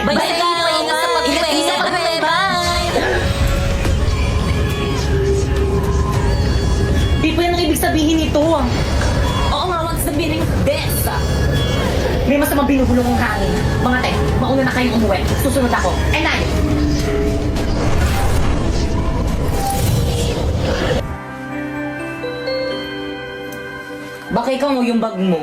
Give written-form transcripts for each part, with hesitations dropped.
Bye sa inyo. Ingat sa pag-uwi. Bye. Di po yan ang ibig sabihin nito. Oo nga, what's the meaning of this? May masamang binubulong ang hangin. Mga te, mauna na kayong umuwi. Susunod ako. And I... Baka ikaw mo yung bag mo.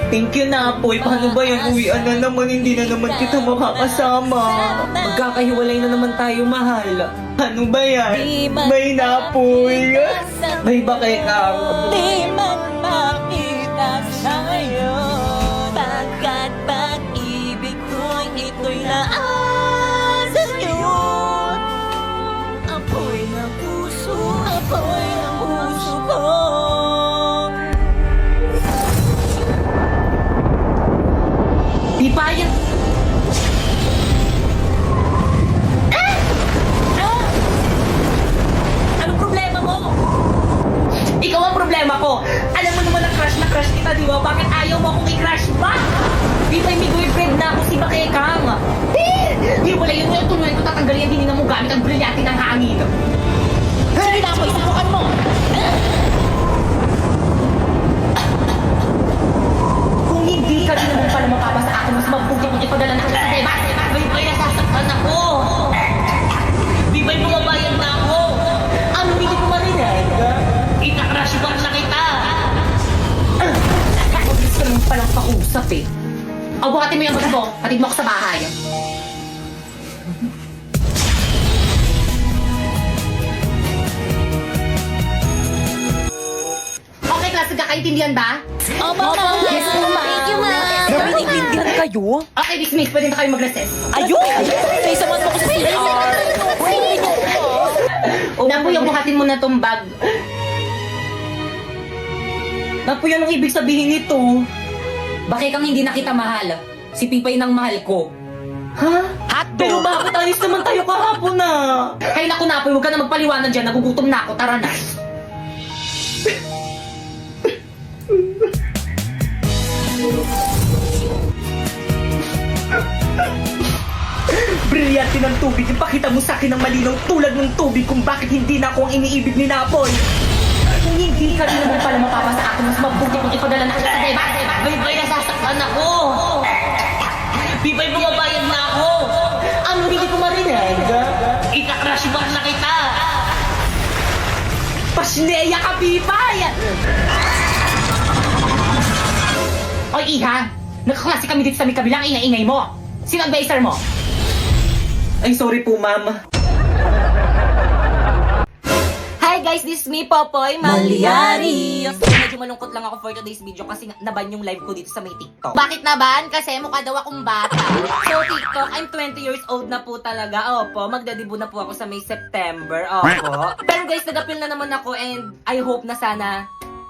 Thank you na, Apoy. Paano ba yan? Uwian na naman. Hindi na naman kita makakasama. Magkakahiwalay na naman tayo, mahal. Ano ba yan? May na, Apoy. May ba kay Kang? Di man makita sa'yo, pagkat pag-ibig ko'y ito'y laan sa'yo. Apoy ng puso ko. Di pa yan. Anong problema mo? Ikaw ang problema ko. Alam mo naman na crush kita, di ba? Bakit ayaw mo akong i-crush back? Di ba may boyfriend na ako si Bakekang? Di wala yun yung tuloy ko tatanggalin. Hindi na mo gamit ang brilyante ng hangin. Sige na, Apoy, subukan mo. Kung hindi ka din naman pala mapapa sa akin, mas mabuti kung ipadala na kita sa diba? May nasasaktan ako. Di ba'y bumabayad na ako? Ano, hindi ko marinig? Ika-crush back na kita. Gusto ka naman palang pausap eh. O, buhatin mo yung bag mo. Hatid mo ako sa bahay. Okay, klase, kakaintindihan ba? Oh, mama. Yes, mama. Thank you, ma. Nabiniglindihan kayo? Okay, dismiss. Pwede na kayo mag-recess. Ayun! Sa isa man mo ko sa CR. Napoy, buhatin mo na tong bag. Napoy, anong ibig sabihin nito? Bakit kang hindi na kita mahal? Si Pipay nang mahal ko. Ha? Hotdog! Pero bakit ayos naman tayo kahapon na? Ay naku, Napoy, huwag ka na magpaliwanag dyan. Nagugutom na ako. Tara na. Brilyante ng tubig. Ipakita mo sa akin ng malinaw tulad ng tubig kung bakit hindi na ako ang iniibig ni Napoy. Kung hindi ka rin naman pala mapapa sa akin, mas mabuti kung ipadala na kita sa diba? Bye-bye, nasasaktan ako. Bye-bye, bumabayad na ako. Ano, hindi ko marinig? Ika-crush back na kita. Pasneya ka, Bibay! Oy, Iha! Nagkaklase kami dito sa may kabilang ingay-ingay mo. Sino advisor mo? Ay, sorry po, ma'am. Hi guys, this is me, Popoy Malyari. Medyo malungkot lang ako for today's video kasi naban yung live ko dito sa may TikTok. Bakit naban? Kasi mukha daw akong bata. So TikTok, I'm 20 years old na po talaga. Opo, magdadebut na po ako sa May September. Opo. Pero guys, nag-appeal na naman ako and I hope na sana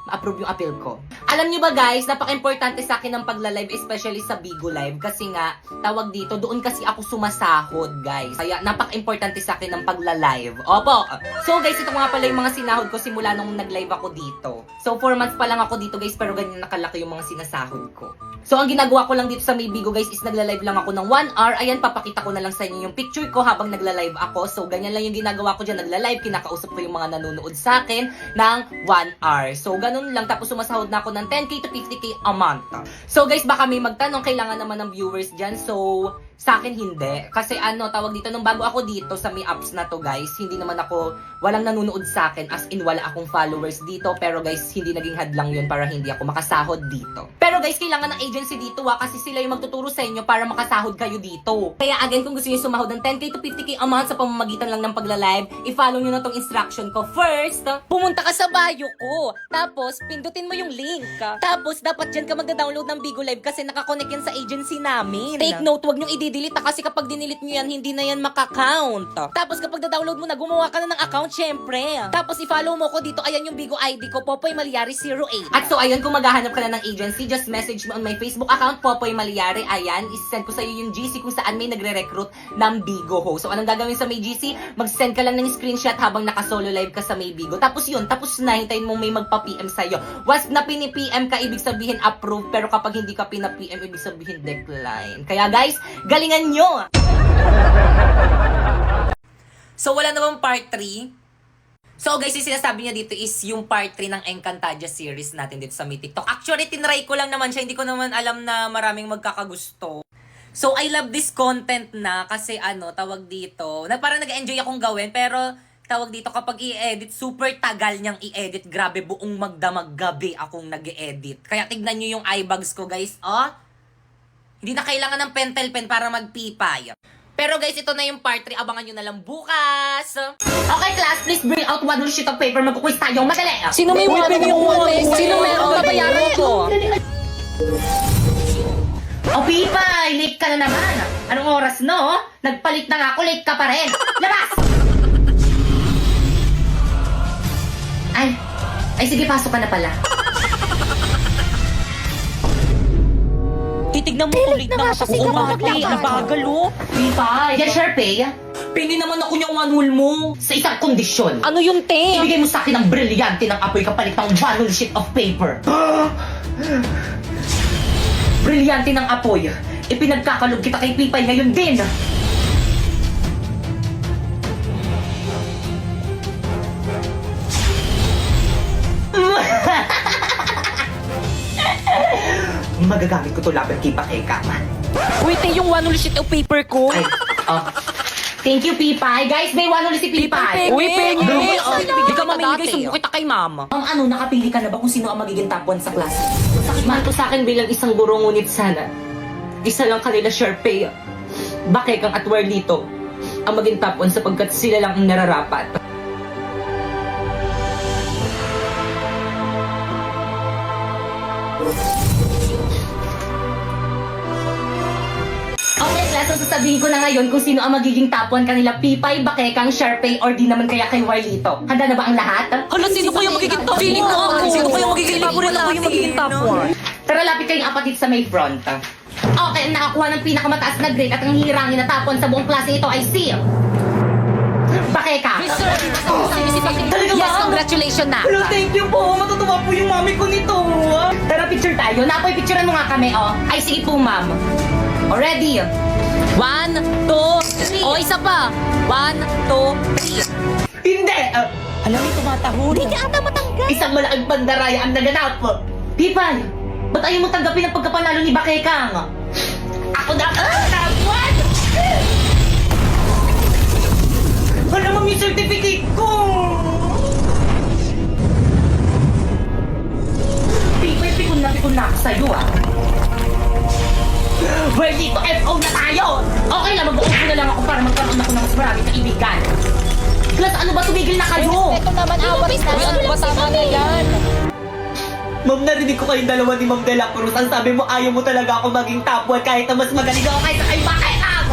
ma-approve yung appeal ko. Alam nyo ba guys, napaka-importante sa akin ng pagla-live, especially sa Bigo Live. Kasi nga, tawag dito, doon kasi ako sumasahod guys. Kaya napaka-importante sa akin ng pagla-live. Opo! So guys, ito nga pala yung mga sinahod ko simula nung nag-live ako dito. So 4 months pa lang ako dito guys, pero ganyan nakalaki yung mga sinasahod ko. So ang ginagawa ko lang dito sa May Bigo guys is nagla-live lang ako ng 1 hour. Ayan, papakita ko na lang sa inyo yung picture ko habang nagla-live ako. So ganyan lang yung ginagawa ko dyan, nagla-live, kinakausap ko yung mga nanonood sa akin ng 1 hour. So ganun lang, tapos sumasahod na ako ng 10k to 50k a month. So guys, baka may magtanong, kailangan naman ng viewers dyan. So sa akin hindi. Kasi ano, tawag dito, nung bago ako dito sa may apps na to guys, hindi naman ako, walang nanonood sa akin, as in wala akong followers dito. Pero guys, hindi naging hadlang yun para hindi ako makasahod dito. Pero guys, kailangan ng agency dito kasi sila yung magtuturo sa inyo para makasahod kayo dito. Kaya again, kung gusto niyo sumahod ng 10k to 50k a month sa pamamagitan lang ng pagla-live, i-follow nyo na tong instruction ko. First, Pumunta ka sa bio ko. Tapos, pindutin mo yung link. Tapos, dapat dyan ka magda-download ng Bigo Live kasi nakakonect yan sa agency namin. Take note, wag nyong i-delete kasi kapag dinilit nyo yan, hindi na yan maka-count. Tapos, kapag na-download mo na, gumawa ka na ng account, syempre. Tapos, i-follow mo ko dito. Ayan yung Bigo ID ko, Popoy Malyari 08. at so ayun, kung maghahanap ka na ng agency, just message me on my Facebook account, Popoy Malyari. Ayan, isend ko sa iyo yung GC kung saan may nagre-recruit ng Bigo Ho. So anong gagawin sa may GC? Mag-send ka lang ng screenshot habang naka-solo live ka sa may Bigo. Tapos yun, tapos na, hintayin mo may magpa-PM sa'yo. Once na pini-PM ka, ibig sabihin approve. Pero kapag hindi ka pina-PM, ibig sabihin decline. Kaya guys, Galingan nyo! So, wala namang part 3. So, guys, yung sinasabi niya dito is yung part 3 ng Encantadia series natin dito sa may TikTok. Actually, tinry ko lang naman siya. Hindi ko naman alam na maraming magkakagusto. So, I love this content na kasi tawag dito, na parang nag-enjoy akong gawin, pero tawag dito kapag i-edit, super tagal niyang i-edit. Grabe, buong magdamag gabi akong nag-edit. Kaya tignan niyo yung eyebags ko, guys. Oh, hindi na kailangan ng pentel pen para magpipay. Pero guys, ito na yung part 3. Abangan nyo na lang bukas. Okay, class, please bring out one sheet of paper. Magkuquiz tayo. Madali! Sino may wallet yung wallet? Sino meron babayaran ko? O, Pipay! Late ka na naman. Anong oras, no? Nagpalit na nga ako. Late ka pa rin. Labas! Ay, sige, pasok ka na pala. Titignan mo ulit na kasi kumati. Ang bagal, oh. Pipay! Yan, Sharpay. Pili naman ako niyang one-whole mo sa isang kondisyon. Ano yung te? Ibigay mo sa akin ang brilyante ng apoy kapalit ng one-whole sheet of paper. Brilyante ng apoy. Ipinagkakalog kita kay Pipay ngayon din. Magagamit ko to laban kay Pakeka. Wait, te, yung one sheet of paper ko. Ay, thank you, Pipay. Guys, may one si Pipay. Uy, pengi! Hindi ka mamimigay, dati. sumbok kita kay mama. Nakapili ka na ba kung sino ang magiging top 1 sa class? Sakit man to sa akin bilang isang guro, ngunit sana isa lang kanila, Sharpay, Bakekang at Warlito ang maging top 1 sapagkat sila lang ang nararapat. Okay, class, so sasabihin ko na ngayon kung sino ang magiging top 1 kanila, Pipay, Bakekang, Sharpay, or di naman kaya kay Warlito. Handa na ba ang lahat? Hala, sino kaya magiging top 1? Feeling ko ako. Sino kaya magiging top 1? Ako yung magiging top 1. Tara, lapit kayong apat dito sa may front. Okay, ang nakakuha ng pinakamataas na grade at ang hirangin na top 1 sa buong klase ito ay si Bakeka. Talaga ba? Yes, congratulations na. Hello, thank you po. Matutuwa po yung mami ko nito. Tara, picture tayo. Napoy, picturean mo nga kami, oh. Ay, sige po, ma'am. Already. 1, 2, 3. O, isa pa. 1, 2, 3. Hindi. Alam mo, tumatahol. Hindi ka ata matanggal. Isang malaking pandaraya ang naganap. Pipay, ba't ayaw mo tanggapin ang pagkapanalo ni Bakekang? Ako na top 1! Wala mo yung certificate ko! Pipay, pikon na ako sa'yo, ah. Well, dito, FO na tayo! Okay lang, mag-OFO na lang ako para magkaroon ako ng mas maraming kaibigan. Plus, ano ba, tumigil na kayo? Ito naman, awat na. Ano ba, tama na yan? Ma'am, narinig ko kayong dalawa ni Ma'am De La Cruz. Ang sabi mo, ayaw mo talaga ako maging top 1 kahit na mas magaling ako kaysa kay Bakekang!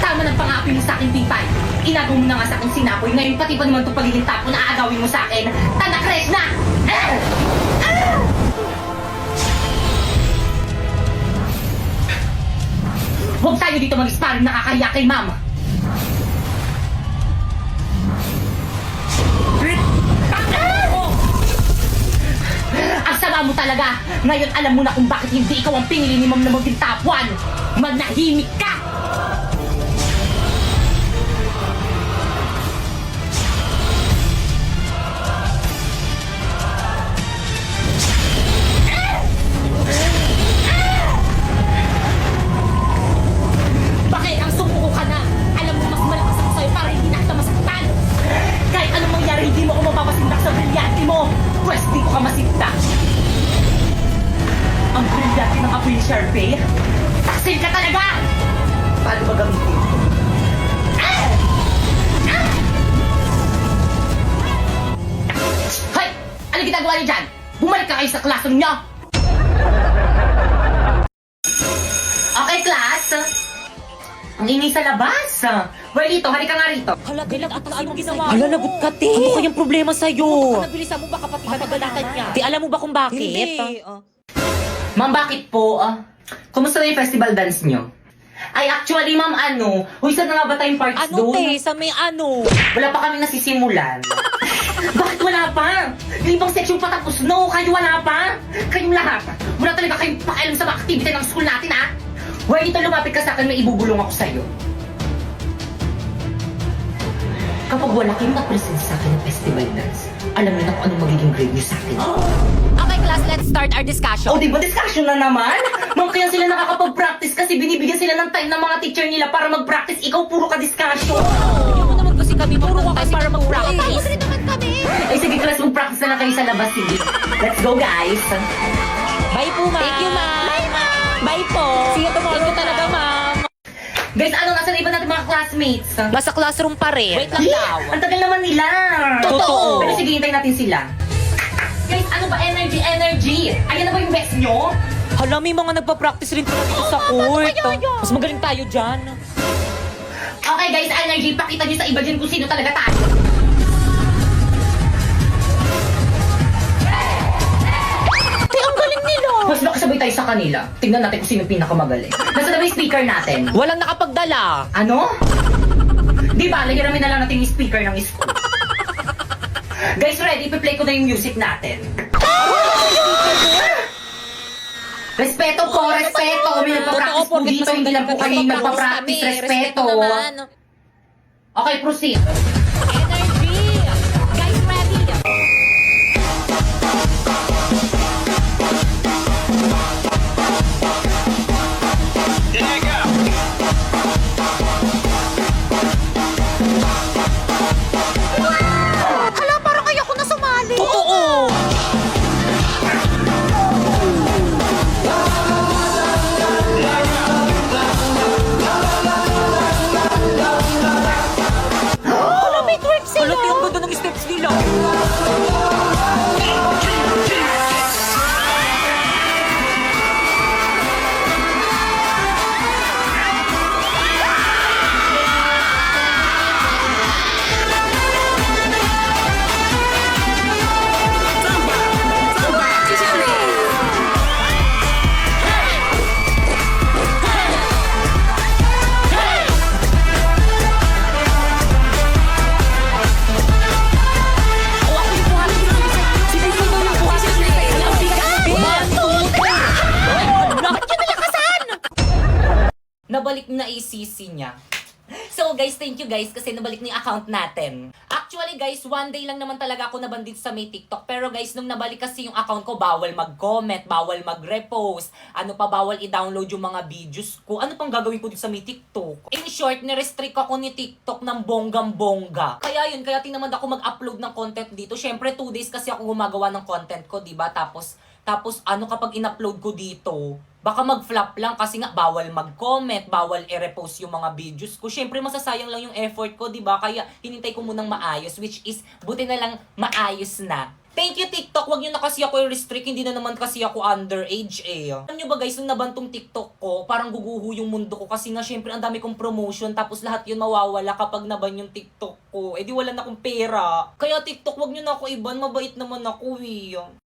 Tama ng pangapi mo sa akin, Pipay. Inagaw mo na nga sa akin sinapoy. Ngayon, pati pa naman itong pagiging top 1 na aagawin mo sa akin. Tanakres na! Huwag tayo dito mag-sparring, nakakaya kay Ma'am. Ang sama mo talaga! Ngayon alam mo na kung bakit hindi ikaw ang pinili ni Ma'am na maging top 1! Manahimik ka! Bakit ang sumuko ka na? Alam mo mas malakas ako sa'yo para hindi na kita masaktan! Kahit anong mangyari, hindi mo ako mapapasindak sa brilyante mo! Pwes, di ko ka masindak! Ang brilyante ng apoy ni Sharpay? Taksil ka talaga! Paano ba gamitin? Hoy! Ano ginagawa niyo dyan? Bumalik ka kayo sa classroom niyo! Okay, class! Ang ingay sa labas! Warlito, halika nga rito. Hala, galit at ano ginawa mo? Hala, lagot ka, te. Ano kayang problema sa'yo? Nabilisan mo ba kapag Papagalatan niya. Di alam mo ba kung bakit? Hindi. Ma'am, bakit po? Kumusta na yung festival dance nyo? Ay, actually, ma'am, Uy, saan na nga ba tayong parts Ano, doon? te? Sa may ano? Wala pa kami nasisimulan. Bakit wala pa? Yung ibang section pa tapos, no? Kayo wala pa? Kayong lahat. Wala talaga kayong pakialam sa mga activity ng school natin, ha? Juanito, lumapit ka sa akin, may ibubulong ako sa'yo. Kapag wala kayong na-present sa akin ng festival dance, alam niyo na kung anong magiging grade niyo sa akin. Okay, class, let's start our discussion. O, di ba discussion na naman? Ma'am, kaya sila nakakapag-practice kasi binibigyan sila ng time ng mga teacher nila para mag-practice. Ikaw, puro ka discussion. Hindi mo naman kasi kami puro ka kasi para mag-practice. Tapos rin naman kami. Ay, sige, class, mag-practice na lang kayo sa labas. Sige. Let's go, guys. Bye po, ma'am. Thank you, ma'am. Bye, ma'am. Bye po. See you tomorrow. Thank you talaga, ma'am. Guys, ano, nasa na iba natin mga classmates? Nasa classroom pa rin. Wait lang daw. Ang tagal naman nila. Totoo. Pero sige, hintayin natin sila. Guys, ano ba? Energy, energy. Ayan na ba yung best nyo? Hala, may mga nagpa-practice rin pala dito sa court. Mas magaling tayo dyan. Okay, guys, energy. Pakita nyo sa iba dyan kung sino talaga tayo. Ate, ang galing nila. Mas makasabay tayo sa kanila. Tingnan natin kung sino pinakamagaling. Nasa na ba yung speaker natin? Walang nakapagdala. Ano? Di ba, lahiramin na lang natin yung speaker ng school. Guys, ready? Ipi-play ko na yung music natin. Respeto po, respeto. May nagpa-practice po dito. Hindi lang po kayo nagpa-practice. Respeto. Okay, proceed. Energy. Guys, ready. Hala, parang ayoko na sumali. Oo. Hala, may twerk sila. Hala, ang ganda ng steps nila. Nabalik na ICC niya. So guys, thank you guys kasi nabalik na yung account natin. Actually guys, one day lang naman talaga ako nabandit sa may TikTok. Pero guys, nung nabalik kasi yung account ko, bawal mag-comment, bawal mag-repost, ano pa, bawal i-download yung mga videos ko. Ano pang gagawin ko dito sa may TikTok? In short, ni-restrict ako ni TikTok ng bonggang-bongga. Kaya yun, kaya tinamad ako mag-upload ng content dito. Syempre, 2 days kasi ako gumagawa ng content ko, diba? Tapos ano kapag in-upload ko dito, baka mag-flop lang kasi nga bawal mag-comment, bawal i-repost yung mga videos ko. Syempre masasayang lang yung effort ko, 'di ba? Kaya hinintay ko munang maayos, which is buti na lang maayos na. Thank you TikTok, wag niyo na kasi ako i-restrict, hindi na naman kasi ako underage eh. Alam niyo ba guys, nung nabantong TikTok ko, parang guguho yung mundo ko kasi nga syempre ang dami kong promotion tapos lahat yun mawawala kapag naban yung TikTok ko. Eh di wala na akong pera. Kaya TikTok, wag niyo na ako iban, mabait naman ako eh.